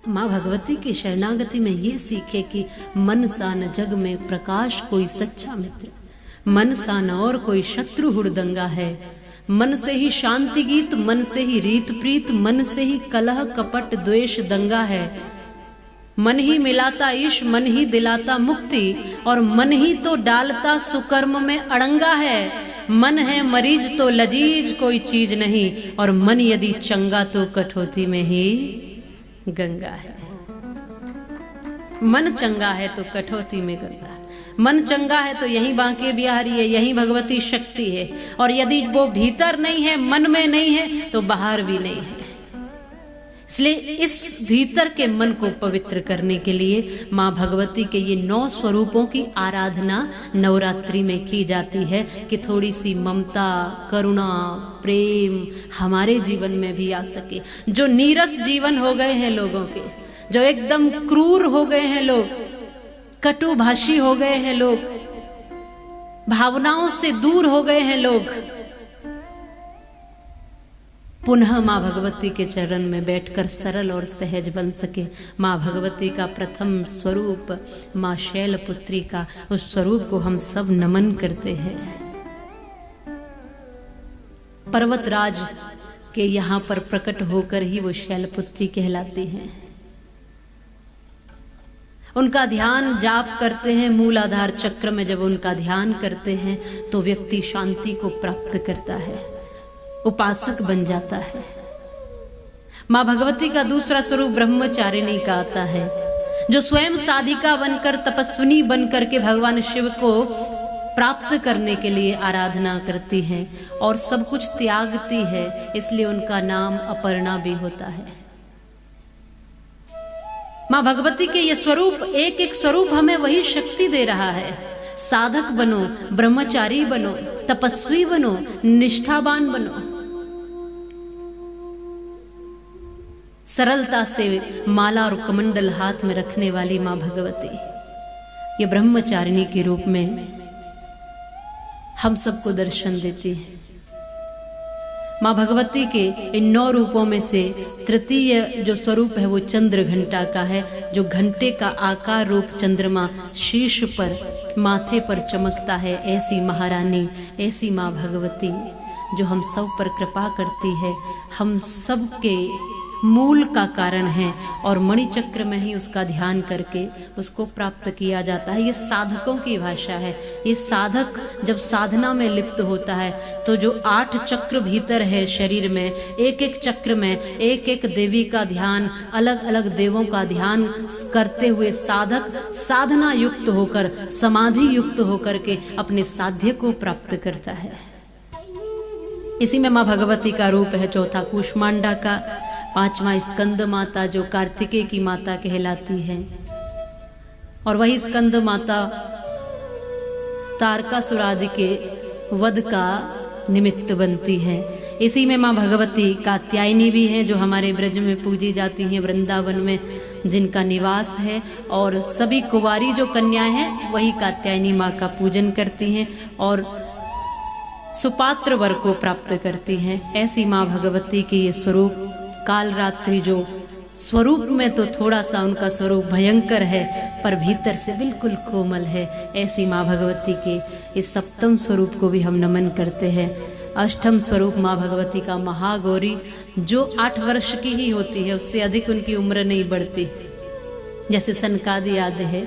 माँ भगवती की शरणागति में ये सीखे कि मन सा न जग में प्रकाश कोई सच्चा मित्र, मन सा न और कोई शत्रु हुड़दंगा है। मन से ही शांति गीत, मन से ही रीत प्रीत, मन से ही कलह कपट द्वेष दंगा है। मन ही मिलाता ईश, मन ही दिलाता मुक्ति, और मन ही तो डालता सुकर्म में अड़ंगा है। मन है मरीज तो लजीज कोई चीज नहीं, और मन यदि चंगा तो कठौती में ही गंगा है। मन चंगा है तो कठौती में गंगा है। मन चंगा है तो यही बांके बिहारी है, यही भगवती शक्ति है। और यदि वो भीतर नहीं है, मन में नहीं है, तो बाहर भी नहीं है। इसलिए इस भीतर के मन को पवित्र करने के लिए माँ भगवती के ये 9 स्वरूपों की आराधना नवरात्रि में की जाती है कि थोड़ी सी ममता, करुणा, प्रेम हमारे जीवन में भी आ सके। जो नीरस जीवन हो गए हैं लोगों के, जो एकदम क्रूर हो गए हैं लोग, कटुभाषी हो गए हैं लोग, भावनाओं से दूर हो गए हैं लोग, पुनः माँ भगवती के चरण में बैठकर सरल और सहज बन सके। माँ भगवती का प्रथम स्वरूप माँ शैलपुत्री का, उस स्वरूप को हम सब नमन करते हैं। पर्वतराज के यहाँ पर प्रकट होकर ही वो शैलपुत्री कहलाती हैं। उनका ध्यान जाप करते हैं, मूलाधार चक्र में जब उनका ध्यान करते हैं तो व्यक्ति शांति को प्राप्त करता है, उपासक बन जाता है। माँ भगवती का दूसरा स्वरूप ब्रह्मचारिणी का आता है, जो स्वयं साधिका बनकर, तपस्विनी बनकर के भगवान शिव को प्राप्त करने के लिए आराधना करती हैं और सब कुछ त्यागती है, इसलिए उनका नाम अपर्णा भी होता है। माँ भगवती के ये स्वरूप, एक एक स्वरूप हमें वही शक्ति दे रहा है। साधक बनो, ब्रह्मचारी बनो, तपस्वी बनो, निष्ठावान बनो। सरलता से माला और कमंडल हाथ में रखने वाली माँ भगवती ये ब्रह्मचारिणी के रूप में हम सबको दर्शन देती है। माँ भगवती के इन 9 रूपों में से तृतीय जो स्वरूप है वो चंद्र घंटा का है, जो घंटे का आकार रूप चंद्रमा शीर्ष पर, माथे पर चमकता है। ऐसी महारानी, ऐसी माँ भगवती जो हम सब पर कृपा करती है, हम सब के मूल का कारण है, और मणिचक्र में ही उसका ध्यान करके उसको प्राप्त किया जाता है। ये साधकों की भाषा है। ये साधक जब साधना में लिप्त होता है तो जो 8 चक्र भीतर है शरीर में, एक एक चक्र में एक एक देवी का ध्यान, अलग अलग देवों का ध्यान करते हुए साधक साधना युक्त होकर, समाधि युक्त होकर के अपने साध्य को प्राप्त करता है। इसी में माँ भगवती का रूप है चौथा कूष्मांडा का, 5वां स्कंद माता जो कार्तिकेय की माता कहलाती है, और वही स्कंद माता तारकासुर आदि के वध का निमित्त बनती है। इसी में माँ भगवती कात्यायनी भी हैं, जो हमारे ब्रज में पूजी जाती हैं, वृंदावन में जिनका निवास है, और सभी कुंवारी जो कन्याएं हैं वही कात्यायनी माँ का पूजन करती हैं और सुपात्र वर को प्राप्त करती हैं। ऐसी माँ भगवती के ये स्वरूप कालरात्रि जो स्वरूप में तो थोड़ा सा उनका स्वरूप भयंकर है, पर भीतर से बिल्कुल कोमल है। ऐसी माँ भगवती के इस 7वें स्वरूप को भी हम नमन करते हैं। 8वां स्वरूप माँ भगवती का महागौरी, जो 8 वर्ष की ही होती है, उससे अधिक उनकी उम्र नहीं बढ़ती, जैसे सनकादि आदि है।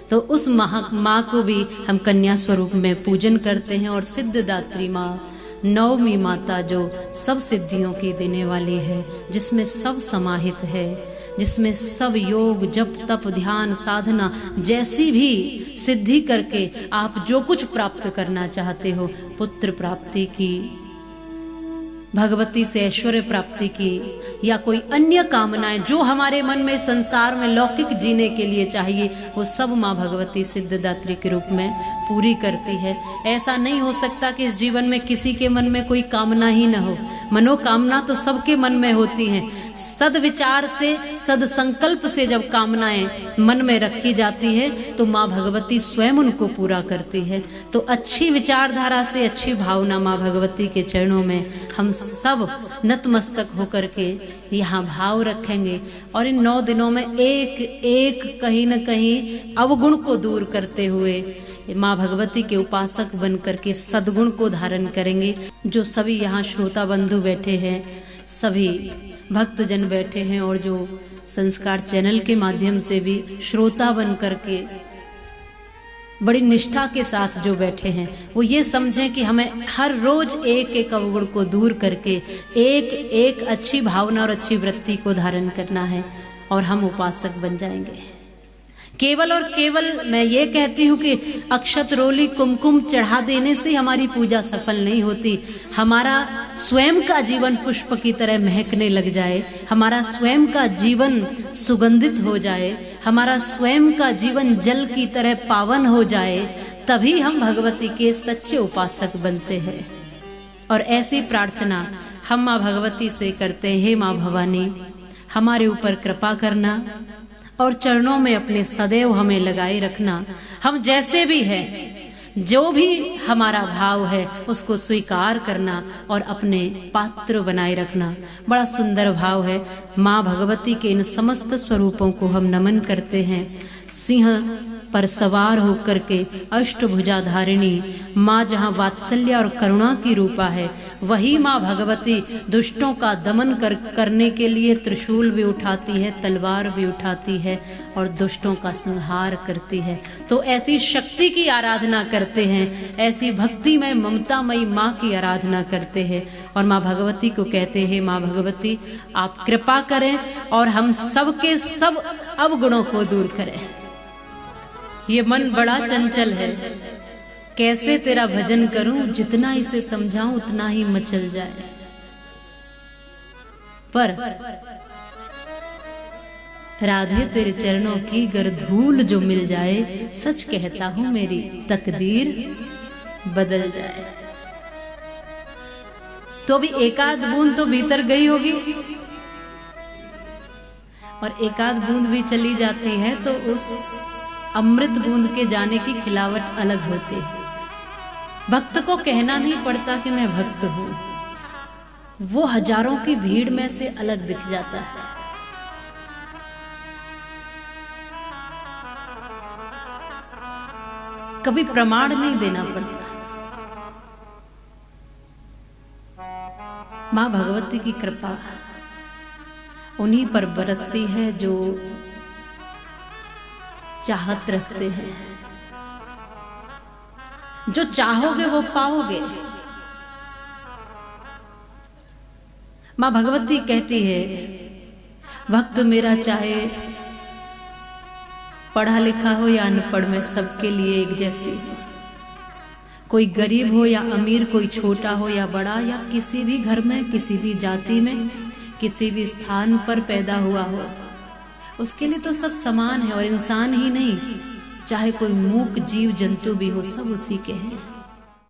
तो उस माँ को भी हम कन्या स्वरूप में पूजन करते हैं। और सिद्धदात्री माँ, 9वीं माता जो सब सिद्धियों की देने वाली है, जिसमें सब समाहित है, जिसमें सब योग, जप, तप, ध्यान, साधना जैसी भी सिद्धि करके आप जो कुछ प्राप्त करना चाहते हो, पुत्र प्राप्ति की, भगवती से ऐश्वर्य प्राप्ति की, या कोई अन्य कामनाएं जो हमारे मन में संसार में लौकिक जीने के लिए चाहिए, वो सब माँ भगवती सिद्धदात्री के रूप में पूरी करती है। ऐसा नहीं हो सकता कि इस जीवन में किसी के मन में कोई कामना ही न हो। मनोकामना तो सबके मन में होती हैं। सद्विचार से, सदसंकल्प से जब कामनाएं मन में रखी जाती है तो माँ भगवती स्वयं उनको पूरा करती है। तो अच्छी विचारधारा से, अच्छी भावना माँ भगवती के चरणों में हम सब नतमस्तक होकर के यहाँ भाव रखेंगे और इन 9 दिनों में एक एक कहीं न कहीं अवगुण को दूर करते हुए माँ भगवती के उपासक बन करके सद्गुण को धारण करेंगे। जो सभी यहाँ श्रोता बंधु बैठे हैं, सभी भक्तजन बैठे हैं और जो संस्कार चैनल के माध्यम से भी श्रोता बन करके बड़ी निष्ठा के साथ जो बैठे हैं, वो ये समझें कि हमें हर रोज एक एक अवगुण को दूर करके एक एक अच्छी भावना और अच्छी वृत्ति को धारण करना है और हम उपासक बन जाएंगे। केवल और केवल मैं ये कहती हूँ कि अक्षत रोली कुमकुम चढ़ा देने से हमारी पूजा सफल नहीं होती। हमारा स्वयं का जीवन पुष्प की तरह महकने लग जाए, हमारा स्वयं का जीवन सुगंधित हो जाए, हमारा स्वयं का जीवन जल की तरह पावन हो जाए, तभी हम भगवती के सच्चे उपासक बनते हैं। और ऐसी प्रार्थना हम माँ भगवती से करते हैं, हे माँ भवानी हमारे ऊपर कृपा करना और चरणों में अपने सदैव हमें लगाए रखना। हम जैसे भी हैं, जो भी हमारा भाव है उसको स्वीकार करना और अपने पात्र बनाए रखना। बड़ा सुंदर भाव है। माँ भगवती के इन समस्त स्वरूपों को हम नमन करते हैं। सिंह पर सवार होकर के अष्टभुजा धारिणी माँ जहाँ वात्सल्य और करुणा की रूपा है, वही माँ भगवती दुष्टों का दमन करने के लिए त्रिशूल भी उठाती है, तलवार भी उठाती है और दुष्टों का संहार करती है। तो ऐसी शक्ति की आराधना करते हैं, ऐसी भक्तिमय ममतामयी माँ की आराधना करते हैं और माँ भगवती को कहते हैं, माँ भगवती आप कृपा करें और हम सबके सब अवगुणों को दूर करें। ये मन बड़ा चंचल है, कैसे तेरा भजन करूं, जितना इसे समझाऊं उतना ही मचल जाए। पर राधे तेरे चरणों की गर धूल जो मिल जाए, सच कहता हूं मेरी तकदीर बदल जाए। तो अभी एकाध बूंद तो भीतर गई होगी और एकाध बूंद भी चली जाती है तो उस अमृत बूंद के जाने की खिलावट अलग होती है। भक्त को कहना नहीं पड़ता कि मैं भक्त हूं, वो हजारों की भीड़ में से अलग दिख जाता है। कभी प्रमाण नहीं देना पड़ता। मां भगवती की कृपा उन्हीं पर बरसती है जो चाहत रखते हैं। जो चाहोगे वो पाओगे। मां भगवती कहती है, भक्त मेरा चाहे पढ़ा लिखा हो या अनपढ़, मैं सबके लिए एक जैसी हूं। कोई गरीब हो या अमीर, कोई छोटा हो या बड़ा, या किसी भी घर में, किसी भी जाति में, किसी भी स्थान पर पैदा हुआ हो, उसके लिए तो सब समान है। और इंसान ही नहीं, चाहे कोई मूक जीव जंतु भी हो, सब उसी के हैं।